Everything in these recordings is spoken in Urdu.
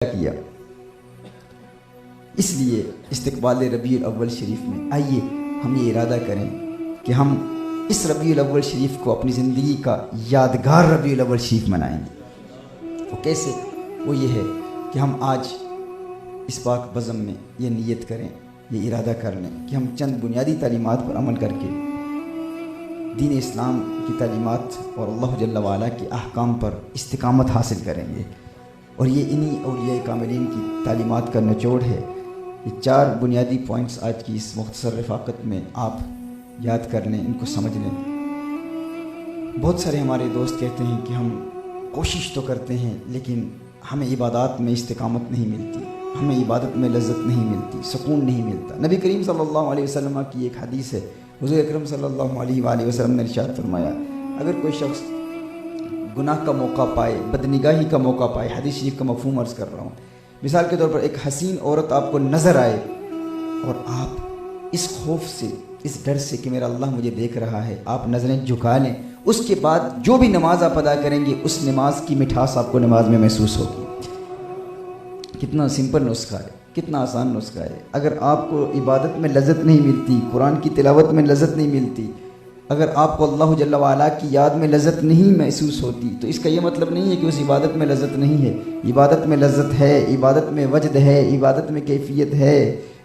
کیا. اس لیے استقبال ربیع الاول شریف میں آئیے ہم یہ ارادہ کریں کہ ہم اس ربیع الاول شریف کو اپنی زندگی کا یادگار ربیع الاول شریف منائیں گے. وہ کیسے؟ وہ یہ ہے کہ ہم آج اس پاک بزم میں یہ نیت کریں، یہ ارادہ کر لیں کہ ہم چند بنیادی تعلیمات پر عمل کر کے دین اسلام کی تعلیمات اور اللہ جل وعلا کے احکام پر استقامت حاصل کریں گے. اور یہ انہی اولیاء کاملین کی تعلیمات کا نچوڑ ہے. یہ 4 بنیادی پوائنٹس آج کی اس مختصر رفاقت میں آپ یاد کر لیں، ان کو سمجھ لیں. بہت سارے ہمارے دوست کہتے ہیں کہ ہم کوشش تو کرتے ہیں لیکن ہمیں عبادات میں استقامت نہیں ملتی، ہمیں عبادت میں لذت نہیں ملتی، سکون نہیں ملتا. نبی کریم صلی اللہ علیہ وسلم کی ایک حدیث ہے، حضور اکرم صلی اللہ علیہ وآلہ وسلم نے ارشاد فرمایا اگر کوئی شخص گناہ کا موقع پائے، بدنگاہی کا موقع پائے، حدیث شریف کا مفہوم عرض کر رہا ہوں، مثال کے طور پر ایک حسین عورت آپ کو نظر آئے اور آپ اس خوف سے، اس ڈر سے کہ میرا اللہ مجھے دیکھ رہا ہے، آپ نظریں جھکا لیں، اس کے بعد جو بھی نماز آپ ادا کریں گے اس نماز کی مٹھاس آپ کو نماز میں محسوس ہوگی. کتنا سمپل نسخہ ہے، کتنا آسان نسخہ ہے. اگر آپ کو عبادت میں لذت نہیں ملتی، قرآن کی تلاوت میں لذت نہیں ملتی، اگر آپ کو اللہ جل وعلا کی یاد میں لذت نہیں محسوس ہوتی، تو اس کا یہ مطلب نہیں ہے کہ اس عبادت میں لذت نہیں ہے. عبادت میں لذت ہے، عبادت میں وجد ہے، عبادت میں کیفیت ہے.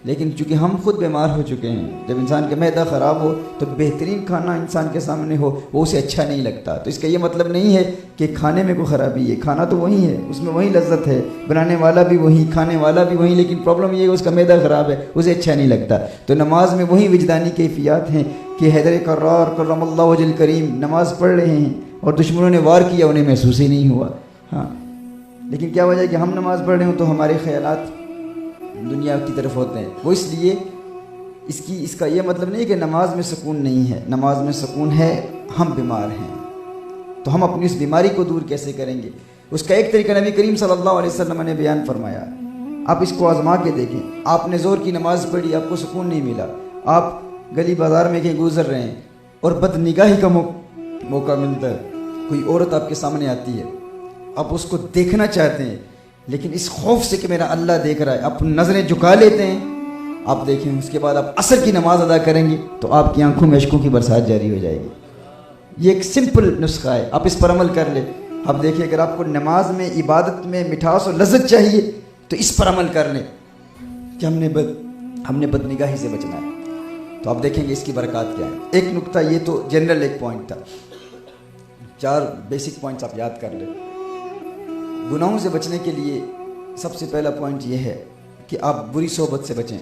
لیکن چونکہ ہم خود بیمار ہو چکے ہیں، جب انسان کا معدہ خراب ہو تو بہترین کھانا انسان کے سامنے ہو وہ اسے اچھا نہیں لگتا. تو اس کا یہ مطلب نہیں ہے کہ کھانے میں کوئی خرابی ہے، کھانا تو وہی ہے، اس میں وہی لذت ہے، بنانے والا بھی وہی، کھانے والا بھی وہی، لیکن پرابلم یہ ہے کہ اس کا معدہ خراب ہے، اسے اچھا نہیں لگتا. تو نماز میں وہی وجدانی کیفیات ہیں کہ حیدر کرار کرم اللہ وجہ الکریم نماز پڑھ رہے ہیں اور دشمنوں نے وار کیا، انہیں محسوس ہی نہیں ہوا. ہاں، لیکن کیا وجہ ہے کہ ہم نماز پڑھ رہے ہوں تو ہمارے خیالات دنیا کی طرف ہوتے ہیں. وہ اس لیے اس کا یہ مطلب نہیں کہ نماز میں سکون نہیں ہے، نماز میں سکون ہے. ہم بیمار ہیں تو ہم اپنی اس بیماری کو دور کیسے کریں گے؟ اس کا ایک طریقہ نبی کریم صلی اللہ علیہ وسلم نے بیان فرمایا. آپ اس کو آزما کے دیکھیں. آپ نے زور کی نماز پڑھی، آپ کو سکون نہیں ملا، آپ گلی بازار میں کہیں گزر رہے ہیں اور بد نگاہی کا موقع ملتا ہے، کوئی عورت آپ کے سامنے آتی ہے، آپ اس کو دیکھنا چاہتے ہیں لیکن اس خوف سے کہ میرا اللہ دیکھ رہا ہے آپ نظریں جھکا لیتے ہیں. آپ دیکھیں اس کے بعد آپ عصر کی نماز ادا کریں گے تو آپ کی آنکھوں میں اشکوں کی برسات جاری ہو جائے گی. یہ ایک سمپل نسخہ ہے، آپ اس پر عمل کر لیں. آپ دیکھیں اگر آپ کو نماز میں، عبادت میں مٹھاس اور لذت چاہیے تو اس پر عمل کر لیں کہ ہم نے بد نگاہی سے بچنا ہے. تو آپ دیکھیں گے اس کی برکات کیا ہے. ایک نقطہ یہ تو جنرل ایک پوائنٹ تھا. 4 بیسک پوائنٹس آپ یاد کر لیں. گناہوں سے بچنے کے لیے سب سے پہلا پوائنٹ یہ ہے کہ آپ بری صحبت سے بچیں.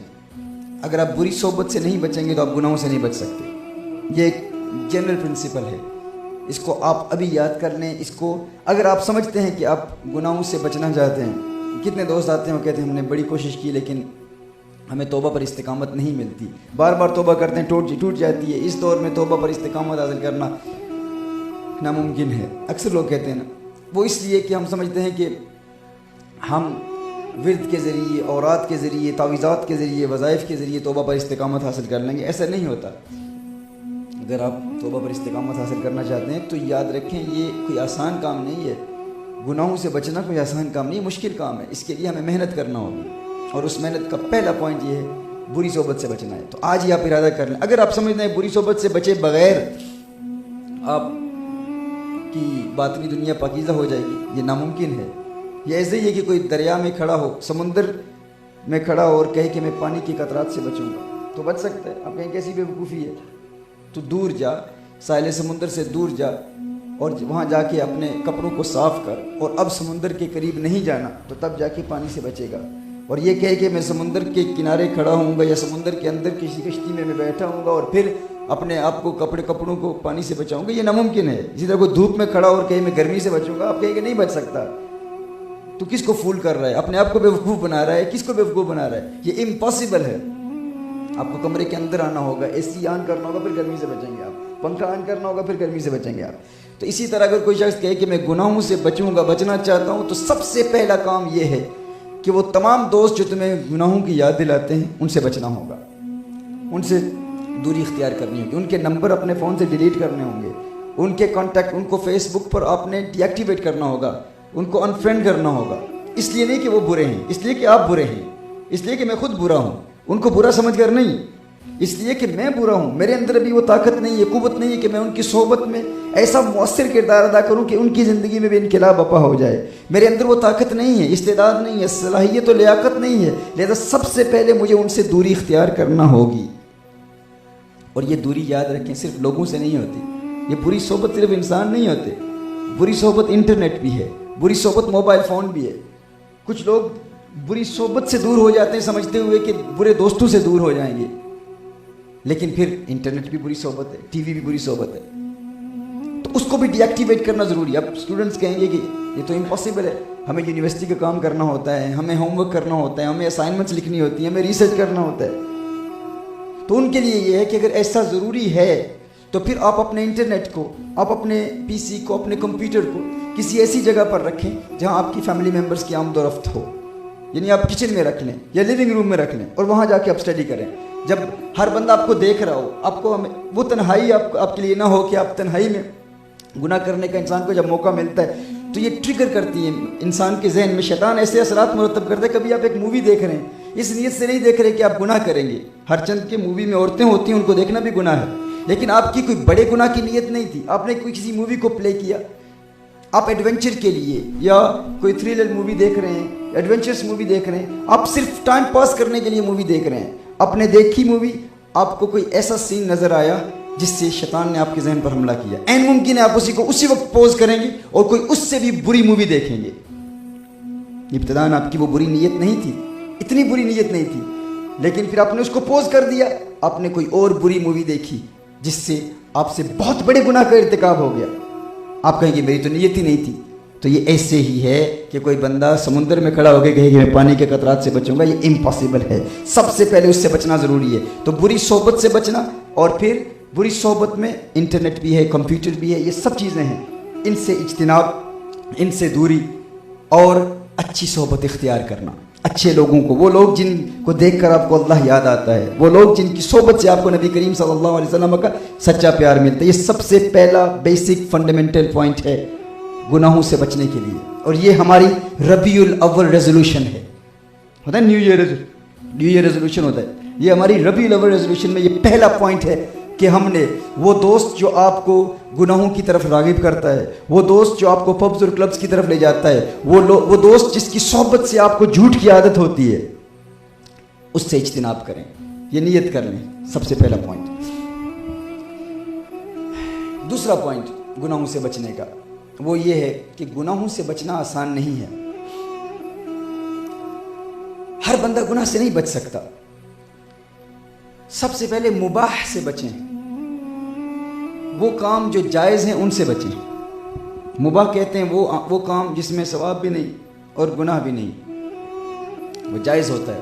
اگر آپ بری صحبت سے نہیں بچیں گے تو آپ گناہوں سے نہیں بچ سکتے. یہ ایک جنرل پرنسپل ہے، اس کو آپ ابھی یاد کر لیں. اس کو اگر آپ سمجھتے ہیں کہ آپ گناہوں سے بچنا چاہتے ہیں، کتنے دوست آتے ہیں وہ کہتے ہیں ہم نے بڑی کوشش کی لیکن ہمیں توبہ پر استقامت نہیں ملتی، بار بار توبہ کرتے ہیں ٹوٹ جاتی ہے. اس دور میں توبہ پر استقامت حاصل کرنا ناممکن ہے. اکثر لوگ کہتے ہیں نا، وہ اس لیے کہ ہم سمجھتے ہیں کہ ہم ورد کے ذریعے، اورات کے ذریعے، تعویذات کے ذریعے، وظائف کے ذریعے توبہ پر استقامت حاصل کر لیں گے. ایسا نہیں ہوتا. اگر آپ توبہ پر استقامت حاصل کرنا چاہتے ہیں تو یاد رکھیں یہ کوئی آسان کام نہیں ہے. گناہوں سے بچنا کوئی آسان کام نہیں ہے، مشکل کام ہے. اس کے لیے ہمیں محنت کرنا ہوگی اور اس محنت کا پہلا پوائنٹ یہ ہے بری صحبت سے بچنا ہے. تو آج ہی آپ ارادہ کر لیں. اگر آپ سمجھتے ہیں بری صحبت سے بچے بغیر آپ کی باطنی دنیا پاکیزہ ہو جائے گی، یہ ناممکن ہے. یہ ایسے ہی ہے کہ کوئی دریا میں کھڑا ہو، سمندر میں کھڑا ہو اور کہے کہ میں پانی کی قطرات سے بچوں گا تو بچ سکتا ہے. آپ کہیں کیسی بے وقوفی ہے؟ تو دور جا، ساحل سمندر سے دور جا اور وہاں جا کے اپنے کپڑوں کو صاف کر، اور اب سمندر کے قریب نہیں جانا تو تب جا کے پانی سے بچے گا. اور یہ کہے کہ میں سمندر کے کنارے کھڑا ہوں گا یا سمندر کے اندر کسی کشتی میں بیٹھا ہوں گا اور پھر اپنے آپ کو کپڑوں کو پانی سے بچاؤں گا، یہ ناممکن ہے. اسی طرح کوئی دھوپ میں کھڑا اور کہے میں گرمی سے بچوں گا، آپ کہیں کہ نہیں بچ سکتا. تو کس کو فول کر رہا ہے؟ اپنے آپ کو بیوقوف بنا رہا ہے. کس کو بیوقوف بنا رہا ہے؟ یہ امپاسبل ہے. آپ کو کمرے کے اندر آنا ہوگا، اے سی آن کرنا ہوگا، پھر گرمی سے بچیں گے آپ. پنکھا آن کرنا ہوگا، پھر گرمی سے بچیں گے آپ. تو اسی طرح اگر کوئی شخص کہے کہ میں گناہوں سے بچوں گا، بچنا چاہتا ہوں، تو سب سے پہلا کام یہ ہے کہ وہ تمام دوست جو تمہیں گناہوں کی یاد دلاتے ہیں ان سے بچنا ہوگا، ان سے دوری اختیار کرنی ہوگی. ان کے نمبر اپنے فون سے ڈیلیٹ کرنے ہوں گے، ان کے کانٹیکٹ، ان کو فیس بک پر آپ نے ڈی ایکٹیویٹ کرنا ہوگا، ان کو انفرینڈ کرنا ہوگا. اس لیے نہیں کہ وہ برے ہیں، اس لیے کہ آپ برے ہیں، اس لیے کہ میں خود برا ہوں، ان کو برا سمجھ کر نہیں، اس لیے کہ میں برا ہوں، میرے اندر ابھی وہ طاقت نہیں ہے، قوت نہیں ہے کہ میں ان کی صحبت میں ایسا مؤثر کردار ادا کروں کہ ان کی زندگی میں بھی انقلاب برپا ہو جائے. میرے اندر وہ طاقت نہیں ہے، استعداد نہیں ہے، صلاحیت و لیاقت نہیں ہے، لہذا سب سے پہلے مجھے ان سے دوری اختیار کرنا ہوگی. اور یہ دوری یاد رکھیں صرف لوگوں سے نہیں ہوتی، یہ بری صحبت صرف انسان نہیں ہوتے، بری صحبت انٹرنیٹ بھی ہے، بری صحبت موبائل فون بھی ہے. کچھ لوگ بری صحبت سے دور ہو جاتے ہیں سمجھتے ہوئے کہ برے دوستوں سے دور ہو جائیں گے، لیکن پھر انٹرنیٹ بھی بری صحبت ہے، ٹی وی بھی بری صحبت ہے، تو اس کو بھی ڈی ایکٹیویٹ کرنا ضروری ہے. اب اسٹوڈنٹس کہیں گے کہ یہ تو امپاسبل ہے، ہمیں یونیورسٹی کا کام کرنا ہوتا ہے، ہمیں ہوم ورک کرنا ہوتا ہے، ہمیں اسائنمنٹس لکھنی ہوتی ہیں، ہمیں ریسرچ کرنا ہوتا ہے. تو ان کے لیے یہ ہے کہ اگر ایسا ضروری ہے تو پھر آپ اپنے انٹرنیٹ کو، آپ اپنے پی سی کو، اپنے کمپیوٹر کو کسی ایسی جگہ پر رکھیں جہاں آپ کی فیملی ممبرس کی آمد و رفت ہو. یعنی آپ کچن میں رکھ لیں یا لیونگ روم میں رکھ لیں اور وہاں جا کے آپ اسٹڈی کریں. جب ہر بندہ آپ کو دیکھ رہا ہو، آپ کو وہ تنہائی آپ کے لیے نہ ہو کہ آپ تنہائی میں گناہ کرنے کا انسان کو جب موقع ملتا ہے تو یہ ٹریگر کرتی ہیں انسان کے ذہن میں. شیطان ایسے اثرات مرتب کرتا ہے. کبھی آپ ایک مووی دیکھ رہے ہیں، اس نیت سے نہیں دیکھ رہے کہ آپ گناہ کریں گے. ہر چند کے مووی میں عورتیں ہوتی ہیں، ان کو دیکھنا بھی گناہ ہے، لیکن آپ کی کوئی بڑے گناہ کی نیت نہیں تھی. آپ نے کوئی کسی مووی کو پلے کیا، آپ ایڈونچر کے لیے یا کوئی تھرلر مووی دیکھ رہے ہیں، ایڈونچرس مووی دیکھ رہے ہیں، آپ صرف ٹائم پاس کرنے کے لیے مووی دیکھ رہے ہیں. آپ نے دیکھی مووی، آپ کو کوئی ایسا سین نظر آیا جس سے شیطان نے آپ کے ذہن پر حملہ کیا. عین ممکن ہے آپ اسی وقت پوز کریں گے اور کوئی اس سے بھی بری مووی دیکھیں گے. ابتداءً آپ کی وہ بری نیت نہیں تھی، اتنی بری نیت نہیں تھی، لیکن پھر آپ نے اس کو پوز کر دیا، آپ نے کوئی اور بری مووی دیکھی جس سے آپ سے بہت بڑے گناہ کا ارتکاب ہو گیا. آپ کہیں گے میری تو نیت ہی نہیں تھی. تو یہ ایسے ہی ہے کہ کوئی بندہ سمندر میں کھڑا ہو کے کہے کہ میں پانی کے قطرات سے بچوں گا، یہ امپاسبل ہے. سب سے پہلے اس سے بچنا ضروری ہے. تو بری صحبت سے بچنا، اور پھر بری صحبت میں انٹرنیٹ بھی ہے، کمپیوٹر بھی ہے، یہ سب چیزیں ہیں، ان سے اجتناب، ان سے دوری، اور اچھی صحبت اختیار کرنا. اچھے لوگوں کو، وہ لوگ جن کو دیکھ کر آپ کو اللہ یاد آتا ہے، وہ لوگ جن کی صحبت سے آپ کو نبی کریم صلی اللہ علیہ وسلم کا سچا پیار ملتا ہے. یہ سب سے پہلا بیسک فنڈامنٹل پوائنٹ ہے گناہوں سے بچنے کے لیے. اور یہ ہماری ربیع الاول ریزولوشن ہے. ہوتا ہے نیو ایئر ریزولوشن ہوتا ہے. یہ ہماری ربیع الاول ریزولوشن میں یہ پہلا پوائنٹ ہے کہ ہم نے وہ دوست جو آپ کو گناہوں کی طرف راغب کرتا ہے، وہ دوست جو آپ کو پبز اور کلبز کی طرف لے جاتا ہے، وہ دوست جس کی صحبت سے آپ کو جھوٹ کی عادت ہوتی ہے، اس سے اجتناب کریں. یہ نیت کر لیں، سب سے پہلا پوائنٹ. دوسرا پوائنٹ گناہوں سے بچنے کا وہ یہ ہے کہ گناہوں سے بچنا آسان نہیں ہے. ہر بندہ گناہ سے نہیں بچ سکتا. سب سے پہلے مباح سے بچیں، وہ کام جو جائز ہیں ان سے بچیں. مباح کہتے ہیں وہ کام جس میں ثواب بھی نہیں اور گناہ بھی نہیں، وہ جائز ہوتا ہے.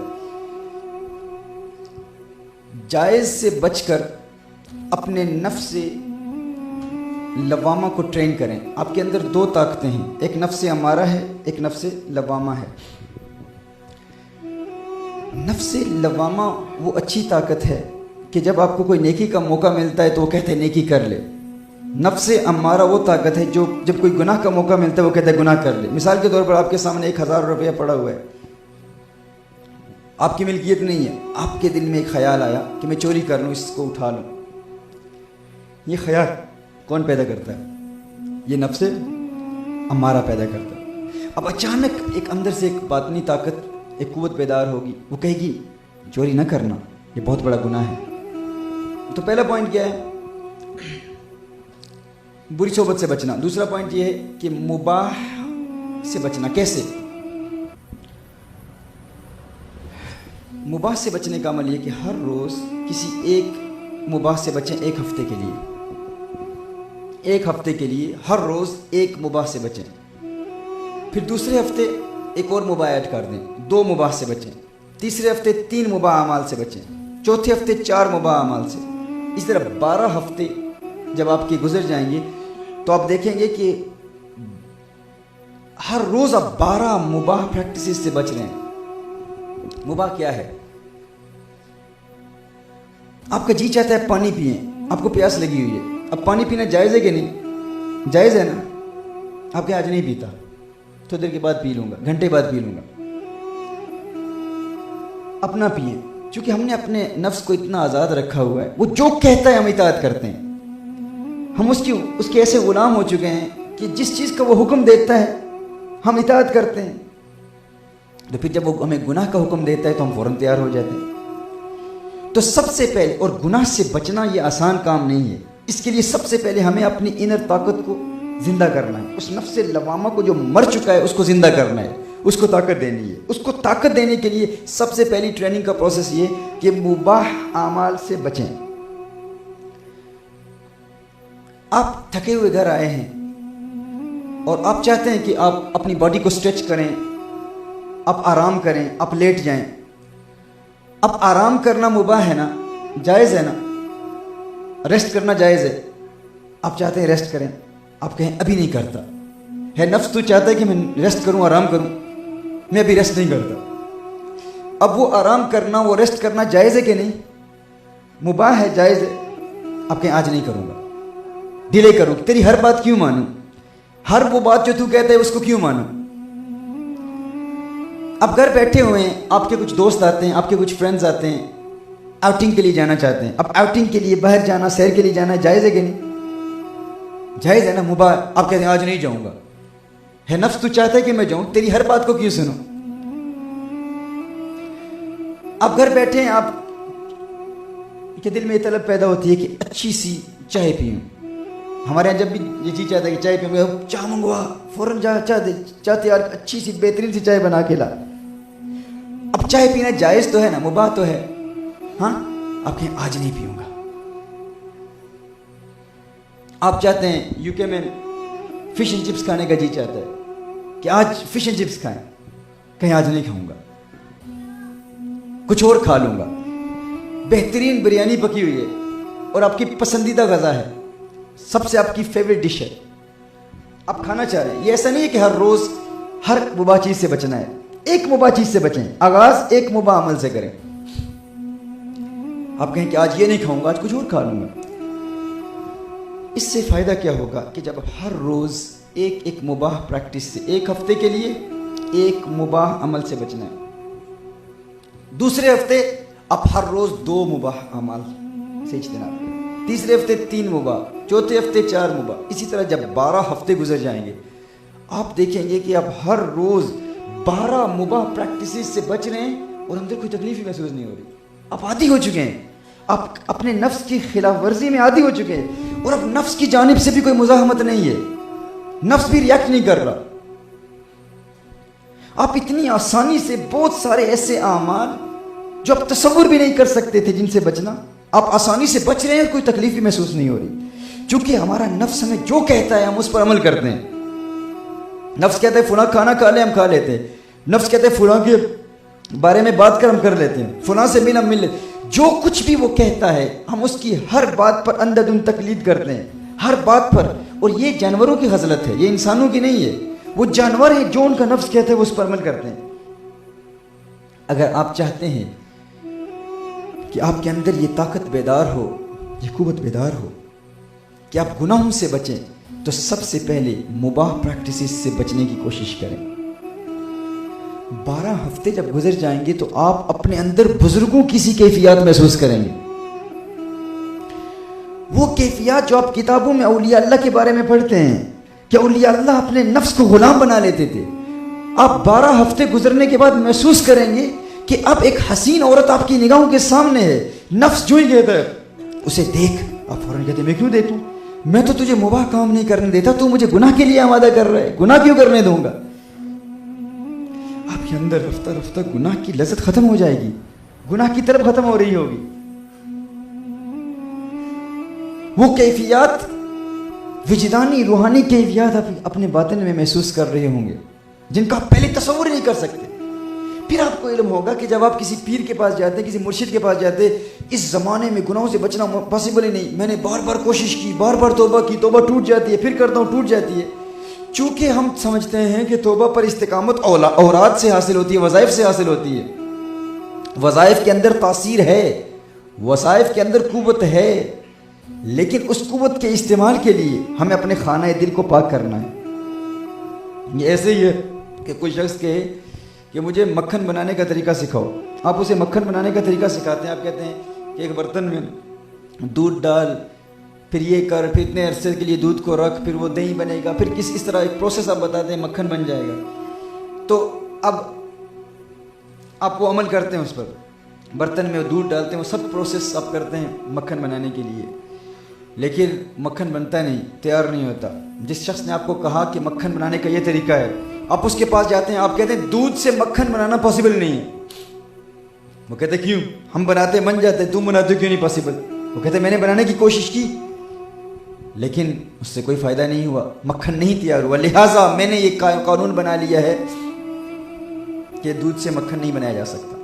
جائز سے بچ کر اپنے نفس لوامہ کو ٹرین کریں. آپ کے اندر دو طاقتیں ہیں، ایک نفس امارہ ہے، ایک نفس لوامہ ہے. نفس لوامہ وہ اچھی طاقت ہے کہ جب آپ کو کوئی نیکی کا موقع ملتا ہے تو وہ کہتے ہیں نیکی کر لے. نفس امارہ وہ طاقت ہے جو جب کوئی گناہ کا موقع ملتا ہے وہ کہتے ہیں گناہ کر لے. مثال کے طور پر آپ کے سامنے 1000 روپیہ پڑا ہوا ہے، آپ کی ملکیت نہیں ہے، آپ کے دل میں ایک خیال آیا کہ میں چوری کر لوں، اس کو اٹھا لوں. یہ خیال کون پیدا کرتا ہے؟ یہ نفس امارہ پیدا کرتا ہے. اب اچانک ایک اندر سے ایک باطنی طاقت، ایک قوت بیدار ہوگی، وہ کہے گی چوری نہ کرنا، یہ بہت بڑا گناہ ہے. تو پہلا پوائنٹ کیا ہے؟ بری صحبت سے بچنا. دوسرا پوائنٹ یہ ہے کہ مباح سے بچنا. کیسے؟ مباح سے بچنے کا عمل یہ کہ ہر روز کسی ایک مباح سے بچیں. ایک ہفتے کے لیے ہر روز ایک مباح سے بچیں. پھر دوسرے ہفتے ایک اور مباح ایڈ کر دیں، 2 مباح سے بچیں. تیسرے ہفتے 3 مباح اعمال سے بچیں. چوتھے ہفتے 4 مباح اعمال سے. اس طرح 12 ہفتے جب آپ کے گزر جائیں گے تو آپ دیکھیں گے کہ ہر روز آپ 12 مباح پریکٹسز سے بچ رہے ہیں. مباح کیا ہے؟ آپ کا جی چاہتا ہے پانی پئیں، آپ کو پیاس لگی ہوئی ہے. اب پانی پینا جائز ہے کہ نہیں؟ جائز ہے نا. آپ کہ آج نہیں پیتا، تھوڑی دیر کے بعد پی لوں گا، گھنٹے بعد پی لوں گا. اپنا پئیں، چونکہ ہم نے اپنے نفس کو اتنا آزاد رکھا ہوا ہے، وہ جو کہتا ہے ہم اطاعت کرتے ہیں. ہم اس کے ایسے غلام ہو چکے ہیں کہ جس چیز کا وہ حکم دیتا ہے ہم اطاعت کرتے ہیں. تو پھر جب وہ ہمیں گناہ کا حکم دیتا ہے تو ہم فوراً تیار ہو جاتے ہیں. تو سب سے پہلے، اور گناہ سے بچنا یہ آسان کام نہیں ہے، اس کے لیے سب سے پہلے ہمیں اپنی انر طاقت کو زندہ کرنا ہے. اس نفس لوامہ کو جو مر چکا ہے اس کو زندہ کرنا ہے، اس کو طاقت دینی ہے. اس کو طاقت دینے کے لیے سب سے پہلی ٹریننگ کا پروسیس یہ کہ مباح اعمال سے بچیں. آپ تھکے ہوئے گھر آئے ہیں اور آپ چاہتے ہیں کہ آپ اپنی باڈی کو اسٹریچ کریں، آپ آرام کریں، آپ لیٹ جائیں. اب آرام کرنا مباح ہے نا، جائز ہے نا، ریسٹ کرنا جائز ہے. آپ چاہتے ہیں ریسٹ کریں، آپ کہیں ابھی نہیں کرتا ہے. نفس تو چاہتا ہے کہ میں ریسٹ کروں، آرام کروں، میں ابھی ریسٹ نہیں کرتا. اب وہ آرام کرنا، وہ ریسٹ کرنا جائز ہے کہ نہیں؟ مباح ہے، جائز ہے. آپ کہیں آج نہیں کروں گا، ڈیلے کروں. تیری ہر بات کیوں مانوں؟ ہر وہ بات جو تو کہتا ہے اس کو کیوں مانوں؟ اب گھر بیٹھے ہوئے ہیں، آپ کے کچھ دوست آتے ہیں، آپ کے کچھ فرینڈز آتے ہیں، آؤٹنگ کے لیے جانا چاہتے ہیں. اب آؤٹنگ کے لیے باہر جانا، سیر کے لیے جانا جائز ہے کہ نہیں؟ جائز ہے نا، مباح. آپ کہتے ہیں آج نہیں جاؤں گا. ہے نفس تو چاہتا ہے کہ میں جاؤں، تیری ہر بات کو کیوں سنوں؟ اب گھر بیٹھے ہیں، آپ کے دل میں یہ طلب پیدا ہوتی ہے کہ اچھی سی چائے پیوں. ہمارے یہاں جب بھی یہ چیز چاہتا ہے کہ چائے پیوں گے، چائے منگوا، فوراً جا چاہتے یار اچھی سی بہترین سی چائے بنا کے لا. اب چائے پینا جائز تو ہے نا، مباح تو ہے. ہاں، آپ کہیں آج نہیں پیوں گا. آپ چاہتے ہیں یو کے میں فش اینڈ چپس کھانے کا جی چاہتا ہے کہ آج فش اینڈ چپس کھائیں، کہیں آج نہیں کھاؤں گا، کچھ اور کھا لوں گا. بہترین بریانی پکی ہوئی ہے اور آپ کی پسندیدہ غذا ہے، سب سے آپ کی فیوریٹ ڈش ہے، آپ کھانا چاہ رہے ہیں. یہ ایسا نہیں ہے کہ ہر روز ہر مباح چیز سے بچنا ہے. ایک مباح چیز سے بچیں، آغاز ایک مباح عمل سے کریں. آپ کہیں کہ آج یہ نہیں کھاؤں گا، آج کچھ اور کھا لوں گا. اس سے فائدہ کیا ہوگا کہ جب ہر روز ایک مباح پریکٹس سے، ایک ہفتے کے لیے ایک مباح عمل سے بچنا ہے. دوسرے ہفتے آپ ہر روز 2 مباح اعمال سے اجتناب کریں. تیسرے ہفتے 3 مباح، چوتھے ہفتے 4 مباح. اسی طرح جب 12 ہفتے گزر جائیں گے، آپ دیکھیں گے کہ آپ ہر روز 12 مباح پریکٹسز سے بچ رہے ہیں اور اندر کوئی تکلیف ہی محسوس نہیں ہو رہی. آپ عادی ہو چکے ہیں، آپ اپنے نفس کی خلاف ورزی میں عادی ہو چکے ہیں، اور اب نفس کی جانب سے بھی کوئی مزاحمت نہیں ہے، نفس بھی ریاکٹ نہیں کر رہا. آپ اتنی آسانی سے بہت سارے ایسے اعمال جو آپ تصور بھی نہیں کر سکتے تھے جن سے بچنا، آپ آسانی سے بچ رہے ہیں اور کوئی تکلیف بھی محسوس نہیں ہو رہی. چونکہ ہمارا نفس ہمیں جو کہتا ہے ہم اس پر عمل کرتے ہیں. نفس کہتا ہے فلاں کھانا کھا لے، ہم کھا لیتے ہیں. نفس کہتا ہے فلاں کے بارے میں بات کر، ہم کر لیتے ہیں. فلاں سے مل، ہم مل لیتے. جو کچھ بھی وہ کہتا ہے ہم اس کی ہر بات پر اندھادھند تقلید کرتے ہیں، ہر بات پر. اور یہ جانوروں کی خصلت ہے، یہ انسانوں کی نہیں ہے. وہ جانور ہیں جو ان کا نفس کہتا ہے وہ اس پر عمل کرتے ہیں. اگر آپ چاہتے ہیں کہ آپ کے اندر یہ طاقت بیدار ہو، یہ قوت بیدار ہو کہ آپ گناہوں سے بچیں، تو سب سے پہلے مباح پریکٹسز سے بچنے کی کوشش کریں. 12 ہفتے جب گزر جائیں گے تو آپ اپنے اندر بزرگوں کی سی کیفیات محسوس کریں گے. وہ کیفیات جو آپ کتابوں میں اولیاء اللہ کے بارے میں پڑھتے ہیں کہ اولیاء اللہ اپنے نفس کو غلام بنا لیتے تھے، آپ 12 ہفتے گزرنے کے بعد محسوس کریں گے کہ اب ایک حسین عورت آپ کی نگاہوں کے سامنے ہے. نفس جو ہی کہتا ہے اسے دیکھ، آپ فوراً کہتے ہیں میں کیوں دیکھوں، میں تو تجھے مباح کام نہیں کرنے دیتا، تو مجھے گناہ کے لیے آمادہ کر رہا ہے، گناہ کیوں کرنے دوں گا. آپ کے اندر رفتہ رفتہ گناہ کی لذت ختم ہو جائے گی، گناہ کی طرف ختم ہو رہی ہوگی. وہ کیفیات، وجدانی روحانی کیفیات آپ اپنے باطن میں محسوس کر رہے ہوں گے جن کا آپ پہلے تصور ہی نہیں کر سکتے. پھر آپ کو علم ہوگا کہ جب آپ کسی پیر کے پاس جاتے ہیں، کسی مرشد کے پاس جاتے ہیں، اس زمانے میں گناہوں سے بچنا پاسبل ہی نہیں، میں نے بار بار کوشش کی، بار بار توبہ کی، توبہ ٹوٹ جاتی ہے، پھر کرتا ہوں ٹوٹ جاتی ہے. چونکہ ہم سمجھتے ہیں کہ توبہ پر استقامت اوراد سے حاصل ہوتی ہے، وظائف سے حاصل ہوتی ہے. وظائف کے اندر تاثیر ہے، وظائف کے اندر قوت ہے، لیکن اس قوت کے استعمال کے لیے ہمیں اپنے خانہ دل کو پاک کرنا ہے. یہ ایسے ہی ہے کہ کوئی شخص کہے کہ مجھے مکھن بنانے کا طریقہ سکھاؤ، آپ اسے مکھن بنانے کا طریقہ سکھاتے ہیں، آپ کہتے ہیں کہ ایک برتن میں دودھ ڈال، پھر یہ کر، پھر اتنے عرصے کے لیے دودھ کو رکھ، پھر وہ دہی بنے گا، پھر اس طرح ایک پروسیس آپ بتاتے ہیں، مکھن بن جائے گا۔ تو اب آپ وہ عمل کرتے ہیں، اس پر برتن میں دودھ ڈالتے ہیں، وہ سب پروسیس آپ کرتے ہیں مکھن بنانے کے لیے، لیکن مکھن بنتا نہیں، تیار نہیں ہوتا۔ جس شخص نے آپ کو کہا کہ مکھن بنانے کا یہ طریقہ ہے، آپ اس کے پاس جاتے ہیں، آپ کہتے ہیں دودھ سے مکھن بنانا پاسبل نہیں ہے۔ وہ کہتے ہیں کیوں؟ ہم بناتے بن جاتے، تم بناتے کیوں نہیں پاسبل؟ وہ کہتے ہیں میں نے بنانے کی کوشش کی لیکن اس سے کوئی فائدہ نہیں ہوا، مکھن نہیں تیار ہوا، لہٰذا میں نے یہ قانون بنا لیا ہے کہ دودھ سے مکھن نہیں بنایا جا سکتا۔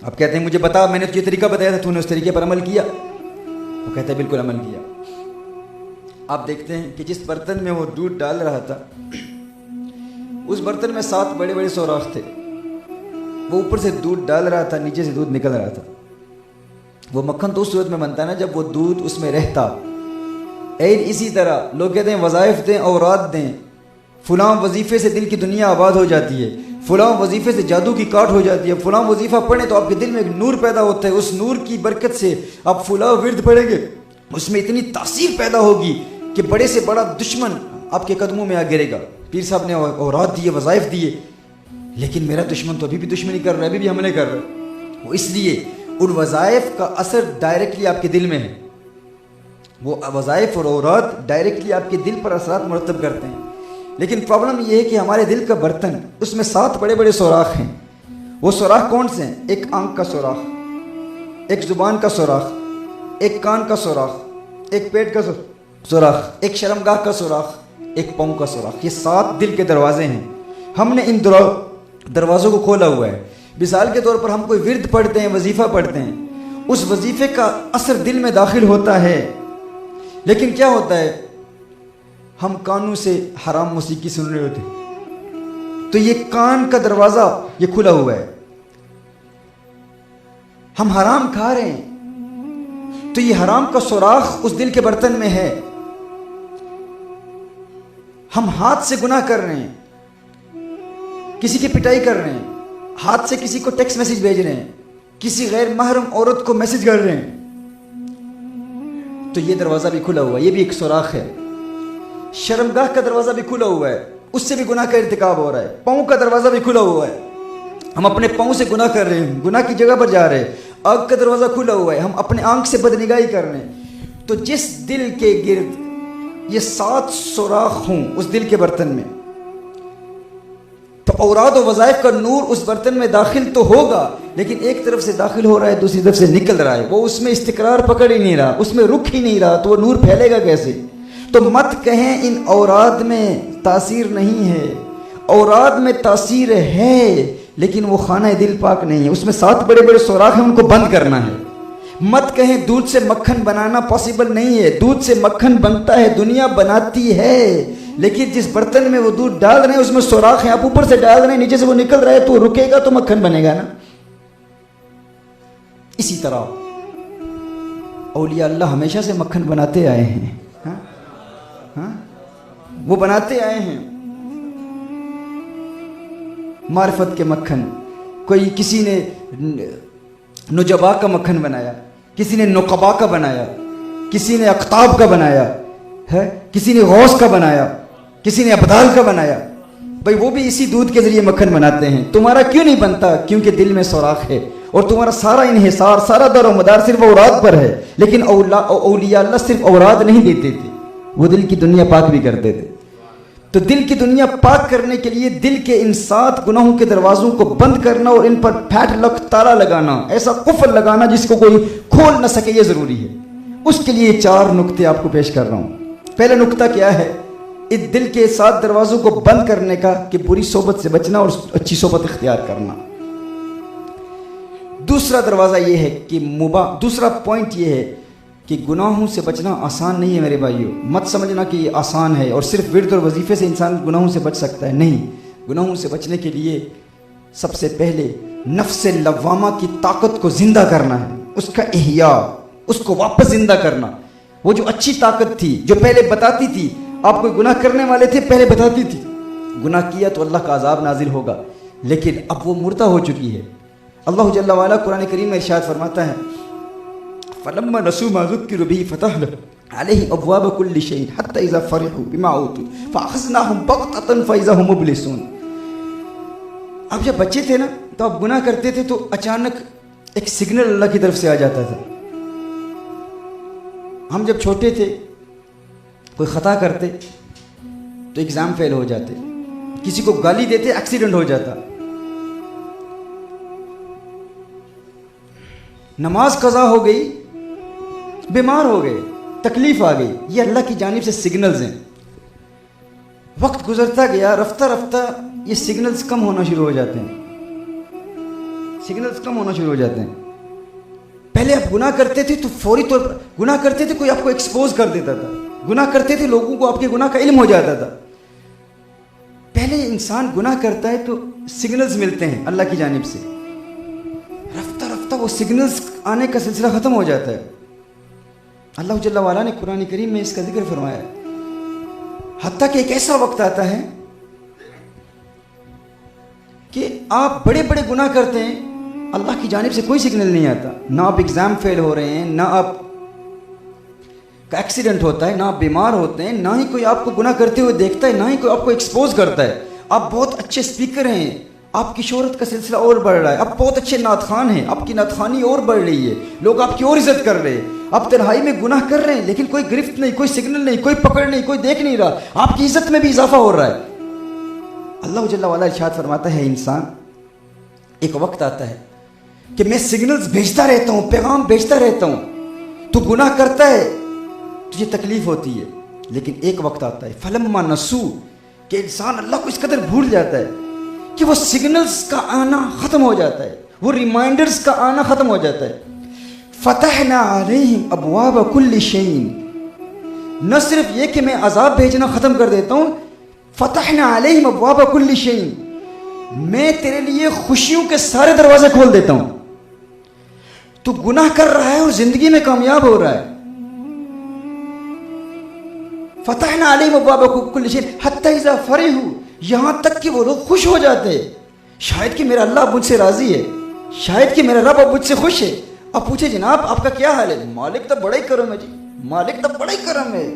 آپ کہتے ہیں مجھے بتا، میں نے تجھے طریقہ بتایا تھا، تو نے اس طریقے پر عمل کیا؟ وہ کہتے ہیں بالکل عمل کیا۔ آپ دیکھتے ہیں کہ جس برتن میں وہ دودھ ڈال رہا تھا، اس برتن میں 7 بڑے بڑے سوراخ تھے، وہ اوپر سے دودھ ڈال رہا تھا، نیچے سے دودھ نکل رہا تھا۔ وہ مکھن تو اس صورت میں بنتا ہے نا جب وہ دودھ اس میں رہتا۔ اسی طرح لوگ کہتے ہیں وظائف دیں، اوراد دیں، فلاں وظیفے سے دل کی دنیا آباد ہو جاتی ہے، فلاں وظیفے سے جادو کی کاٹ ہو جاتی ہے، فلاں وظیفہ پڑھیں تو آپ کے دل میں ایک نور پیدا ہوتا ہے، اس نور کی برکت سے آپ فلاں ورد پڑھیں گے، اس میں اتنی تاثیر پیدا ہوگی کہ بڑے سے بڑا دشمن آپ کے قدموں میں آ گرے گا۔ پیر صاحب نے اوراد دیے، وظائف دیے، لیکن میرا دشمن تو ابھی بھی دشمنی کر رہا ہے، ابھی بھی حملے کر رہا ہے۔ وہ اس لیے ان وظائف کا اثر ڈائریکٹلی آپ کے دل میں ہے، وہ وظائف اور اوراد ڈائریکٹلی آپ کے دل پر اثرات مرتب کرتے ہیں۔ لیکن پرابلم یہ ہے کہ ہمارے دل کا برتن، اس میں 7 بڑے بڑے سوراخ ہیں۔ وہ سوراخ کون سے ہیں؟ ایک آنکھ کا سوراخ، ایک زبان کا سوراخ، ایک کان کا سوراخ، ایک پیٹ کا سوراخ، ایک شرمگاہ کا سوراخ، ایک پاؤں کا سوراخ۔ یہ 7 دل کے دروازے ہیں۔ ہم نے ان دروازوں کو کھولا ہوا ہے۔ مثال کے طور پر ہم کوئی ورد پڑھتے ہیں، وظیفہ پڑھتے ہیں، اس وظیفے کا اثر دل میں داخل ہوتا ہے، لیکن کیا ہوتا ہے؟ ہم کانوں سے حرام موسیقی سن رہے ہوتے ہیں، تو یہ کان کا دروازہ یہ کھلا ہوا ہے، ہم حرام کھا رہے ہیں، تو یہ حرام کا سوراخ اس دل کے برتن میں ہے۔ ہم ہاتھ سے گناہ کر رہے ہیں، کسی کی پٹائی کر رہے ہیں، ہاتھ سے کسی کو ٹیکسٹ میسج بھیج رہے ہیں، کسی غیر محرم عورت کو میسج کر رہے ہیں، تو یہ دروازہ بھی کھلا ہوا ہے، یہ بھی ایک سوراخ ہے۔ شرمگاہ کا دروازہ بھی کھلا ہوا ہے، اس سے بھی گناہ کا ارتکاب ہو رہا ہے۔ پاؤں کا دروازہ بھی کھلا ہوا ہے، ہم اپنے پاؤں سے گناہ کر رہے ہیں، گناہ کی جگہ پر جا رہے ہیں۔ آنکھ کا دروازہ کھلا ہوا ہے، ہم اپنے آنکھ سے بدنگاہی کر رہے ہیں۔ تو جس دل کے گرد یہ 7 سوراخ ہوں اس دل کے برتن میں، تو اوراد و وظائف کا نور اس برتن میں داخل تو ہوگا، لیکن ایک طرف سے داخل ہو رہا ہے، دوسری طرف سے نکل رہا ہے، وہ اس میں استقرار پکڑ ہی نہیں رہا، اس میں رک ہی نہیں رہا، تو وہ نور پھیلے گا کیسے؟ تو مت کہیں ان اوراد میں تاثیر نہیں ہے، اوراد میں تاثیر ہے، لیکن وہ خانہ دل پاک نہیں ہے، اس میں 7 بڑے بڑے سوراخ ہیں، ان کو بند کرنا ہے۔ مت کہیں دودھ سے مکھن بنانا پاسبل نہیں ہے، دودھ سے مکھن بنتا ہے، دنیا بناتی ہے، لیکن جس برتن میں وہ دودھ ڈال رہے ہیں اس میں سوراخ ہیں، آپ اوپر سے ڈال رہے ہیں، نیچے سے وہ نکل رہا ہے، تو رکے گا تو مکھن بنے گا نا۔ اسی طرح اولیاء اللہ ہمیشہ سے مکھن بناتے آئے ہیں، ہاں وہ بناتے آئے ہیں معرفت کے مکھن۔ کوئی کسی نے نجبا کا مکھن بنایا، کسی نے نقبا کا بنایا، کسی نے اقطاب کا بنایا ہے، کسی نے غوث کا بنایا، کسی نے ابدال کا بنایا۔ بھائی وہ بھی اسی دودھ کے ذریعے مکھن بناتے ہیں، تمہارا کیوں نہیں بنتا؟ کیونکہ دل میں سوراخ ہے، اور تمہارا سارا انحصار، سارا دار و مدار صرف اوراد پر ہے۔ لیکن اولیاء اللہ صرف اوراد نہیں دیتے تھے، وہ دل کی دنیا پاک بھی کرتے تھے۔ تو دل کی دنیا پاک کرنے کے لیے دل کے ان 7 گناہوں کے دروازوں کو بند کرنا اور ان پر پھیٹ لک تالا لگانا، ایسا قفل لگانا جس کو کوئی کھول نہ سکے، یہ ضروری ہے۔ اس کے لیے 4 نقطے آپ کو پیش کر رہا ہوں۔ پہلا نقطہ کیا ہے؟ اس دل کے 7 دروازوں کو بند کرنے کا کہ بری صحبت سے بچنا اور اچھی صحبت اختیار کرنا۔ دوسرا دروازہ یہ ہے کہ دوسرا پوائنٹ یہ ہے کہ گناہوں سے بچنا آسان نہیں ہے میرے بھائیوں۔ مت سمجھنا کہ یہ آسان ہے اور صرف ورد اور وظیفے سے انسان گناہوں سے بچ سکتا ہے، نہیں۔ گناہوں سے بچنے کے لیے سب سے پہلے نفس لوامہ کی طاقت کو زندہ کرنا ہے، اس کا احیاء، اس کو واپس زندہ کرنا۔ وہ جو اچھی طاقت تھی جو پہلے بتاتی تھی، آپ کوئی گناہ کرنے والے تھے، پہلے بتاتی تھی گناہ کیا تو اللہ کا عذاب نازل ہوگا، لیکن اب وہ مردہ ہو چکی ہے۔ اللہ جل وعلا قرآن کریم میں ارشاد فرماتا ہے فَلَمَّا نَسُوا مَا ذُكِّرُوا بِهِ فَتَحْنَا عَلَيْهِمْ أَبْوَابَ كُلِّ شَيْءٍ حَتَّى إِذَا فَرِحُوا بِمَا أُوتُوا فَأَخَذْنَاهُمْ بَغْتَةً فَإِذَا هُمْ مُبْلِسُونَ۔ اب جب بچے تھے نا تو اب گناہ کرتے تھے تو اچانک ایک سگنل اللہ کی طرف سے آ جاتا تھا۔ ہم جب چھوٹے تھے کوئی خطا کرتے تو ایگزام فیل ہو جاتے، کسی کو گالی دیتے ایکسیڈنٹ ہو جاتا، نماز قضا ہو گئی، بیمار ہو گئے، تکلیف آ گئی، یہ اللہ کی جانب سے سگنلز ہیں۔ وقت گزرتا گیا، رفتہ رفتہ یہ سگنلز کم ہونا شروع ہو جاتے ہیں، سگنلز کم ہونا شروع ہو جاتے ہیں۔ پہلے آپ گناہ کرتے تھے تو فوری طور پر گناہ کرتے تھے، کوئی آپ کو ایکسپوز کر دیتا تھا، گناہ کرتے تھے لوگوں کو آپ کے گناہ کا علم ہو جاتا تھا۔ پہلے انسان گناہ کرتا ہے تو سگنلز ملتے ہیں اللہ کی جانب سے، رفتہ رفتہ وہ سگنلز آنے کا سلسلہ ختم ہو جاتا ہے۔ اللہ جل وعلا نے قرآن کریم میں اس کا ذکر فرمایا ہے، حتیٰ کہ ایک ایسا وقت آتا ہے کہ آپ بڑے بڑے گناہ کرتے ہیں، اللہ کی جانب سے کوئی سگنل نہیں آتا، نہ آپ ایگزام فیل ہو رہے ہیں، نہ آپ کا ایکسیڈنٹ ہوتا ہے، نہ آپ بیمار ہوتے ہیں، نہ ہی کوئی آپ کو گناہ کرتے ہوئے دیکھتا ہے، نہ ہی کوئی آپ کو ایکسپوز کرتا ہے۔ آپ بہت اچھے اسپیکر ہیں، آپ کی شہرت کا سلسلہ اور بڑھ رہا ہے، آپ بہت اچھے نعت خوان ہیں، آپ کی نعت خوانی اور بڑھ رہی ہے، لوگ آپ کی اور عزت کر رہے ہیں، آپ تنہائی میں گناہ کر رہے ہیں لیکن کوئی گرفت نہیں، کوئی سگنل نہیں، کوئی پکڑ نہیں، کوئی دیکھ نہیں رہا، آپ کی عزت میں بھی اضافہ ہو رہا ہے۔ اللہ جل وعلا ارشاد فرماتا ہے انسان ایک وقت آتا ہے کہ میں سگنلز بھیجتا رہتا ہوں، پیغام بھیجتا رہتا ہوں، تو گناہ کرتا ہے تجھے تکلیف ہوتی ہے، لیکن ایک وقت آتا ہے فلما نسو کہ انسان اللہ کو اس قدر بھول جاتا ہے کہ وہ سگنلز کا آنا ختم ہو جاتا ہے، وہ ریمائنڈرز کا آنا ختم ہو جاتا ہے۔ فتحنا علیہم ابواب کل شیء، نہ صرف یہ کہ میں عذاب بھیجنا ختم کر دیتا ہوں، فتحنا علیہم ابواب کل شیء، میں تیرے لیے خوشیوں کے سارے دروازے کھول دیتا ہوں۔ تو گناہ کر رہا ہے اور زندگی میں کامیاب ہو رہا ہے۔ فتحنا علیہم ابواب کل شیء حتی اذا فرحوا، یہاں تک کہ وہ لوگ خوش ہو جاتے ہیں، شاید کہ میرا اللہ مجھ سے راضی ہے، شاید کہ میرا رب اب مجھ سے خوش ہے۔ اب پوچھے جناب آپ کا کیا حال ہے؟ مالک تو بڑا ہی کرم ہے جی، مالک تو بڑا ہی کرم ہے،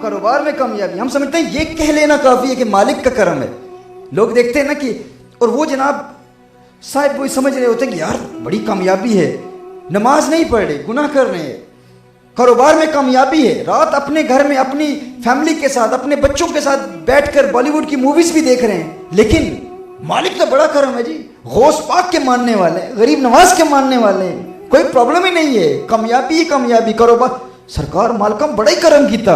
کاروبار میں کامیابی۔ ہم سمجھتے ہیں یہ کہہ لینا کافی ہے کہ مالک کا کرم ہے۔ لوگ دیکھتے ہیں نا کہ اور وہ جناب صاحب وہ سمجھ رہے ہوتے ہیں کہ یار بڑی کامیابی ہے، نماز نہیں پڑھ رہے، گناہ کر رہے ہیں، کاروبار میں کامیابی ہے، رات اپنے گھر میں اپنی فیملی کے ساتھ اپنے بچوں کے ساتھ بیٹھ کر بالی ووڈ کی موویز بھی دیکھ رہے ہیں، لیکن مالک تو بڑا کرم ہے جی، غوث پاک کے ماننے والے ہیں، غریب نواز کے ماننے والے ہیں، کوئی پرابلم ہی نہیں ہے، کامیابی ہی کامیابی، کاروبار سرکار مالکم بڑا ہی کرم کیتا،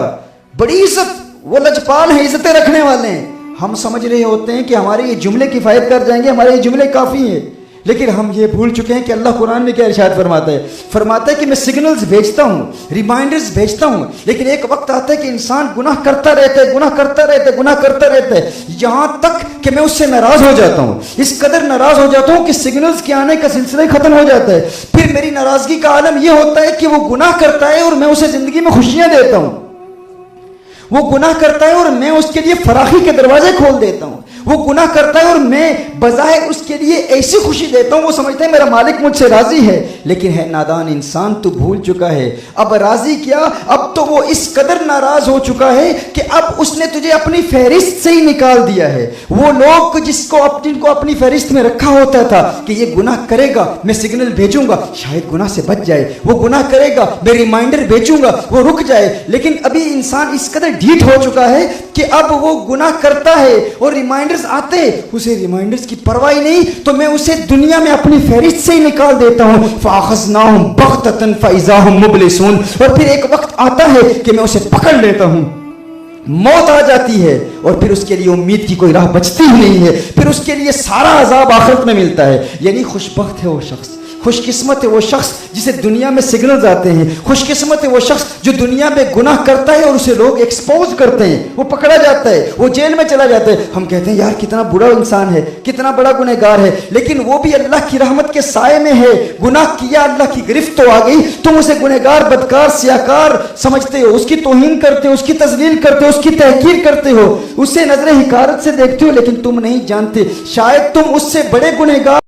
بڑی عزت، وہ لجپال ہیں، عزتیں رکھنے والے ہیں۔ ہم سمجھ رہے ہوتے ہیں کہ ہمارے یہ جملے کفایت کر جائیں گے، ہمارے یہ جملے کافی ہیں، لیکن ہم یہ بھول چکے ہیں کہ اللہ قرآن میں کیا ارشاد فرماتا ہے کہ میں سگنلز بھیجتا ہوں، ریمائنڈرز بھیجتا ہوں، لیکن ایک وقت آتا ہے کہ انسان گناہ کرتا رہتا ہے، گناہ کرتا رہتا ہے، گناہ کرتا رہتا ہے، یہاں تک کہ میں اس سے ناراض ہو جاتا ہوں، اس قدر ناراض ہو جاتا ہوں کہ سگنلز کے آنے کا سلسلہ ہی ختم ہو جاتا ہے۔ پھر میری ناراضگی کا عالم یہ ہوتا ہے کہ وہ گناہ کرتا ہے اور میں اسے زندگی میں خوشیاں دیتا ہوں، وہ گناہ کرتا ہے اور میں اس کے لیے فراخی کے دروازے کھول دیتا ہوں، وہ گناہ کرتا ہے اور میں بظاہر اس کے لیے ایسی خوشی دیتا ہوں، وہ سمجھتا ہے میرا مالک مجھ سے راضی ہے، لیکن ہے نادان انسان، تو بھول چکا ہے اب راضی کیا، اب تو وہ اس قدر ناراض ہو چکا ہے کہ اب اس نے تجھے اپنی فہرست سے ہی نکال دیا ہے۔ وہ لوگ جن کو اپنی فہرست میں رکھا ہوتا تھا کہ یہ گناہ کرے گا میں سگنل بھیجوں گا شاید گناہ سے بچ جائے، وہ گناہ کرے گا میں ریمائنڈر بھیجوں گا وہ رک جائے، لیکن ابھی انسان اس قدر ڈھیٹ ہو چکا ہے کہ اب وہ گناہ کرتا ہے اور ریمائنڈرز آتے، اسے ریمائنڈرز کی پرواہ نہیں، تو میں اسے دنیا میں اپنی فہرست سے ہی نکال دیتا ہوں۔ فَأَخَذْنَاهُمْ بَغْتَةً فَإِذَا هُمْ مُبْلِسُونَ، اور پھر ایک وقت آتا ہے کہ میں اسے پکڑ لیتا ہوں، موت آ جاتی ہے اور پھر اس کے لیے امید کی کوئی راہ بچتی ہی نہیں ہے، پھر اس کے لیے سارا عذاب آخرت میں ملتا ہے۔ یعنی خوش بخت ہے وہ شخص، خوش قسمت ہے وہ شخص جسے دنیا میں سگنلز آتے ہیں، خوش قسمت ہے وہ شخص جو دنیا میں گناہ کرتا ہے اور اسے لوگ ایکسپوز کرتے ہیں، وہ پکڑا جاتا ہے، وہ جیل میں چلا جاتا ہے، ہم کہتے ہیں یار کتنا برا انسان ہے، کتنا بڑا گنہگار ہے، لیکن وہ بھی اللہ کی رحمت کے سائے میں ہے۔ گناہ کیا، اللہ کی گرفت تو آ گئی، تم اسے گنہگار، بدکار، سیاکار سمجھتے ہو، اس کی توہین کرتے ہو، اس کی تذلیل کرتے ہو، اس کی تحقیر کرتے ہو، اسے نظر حقارت سے دیکھتے ہو، لیکن تم نہیں جانتے شاید تم اس سے بڑے گنہگار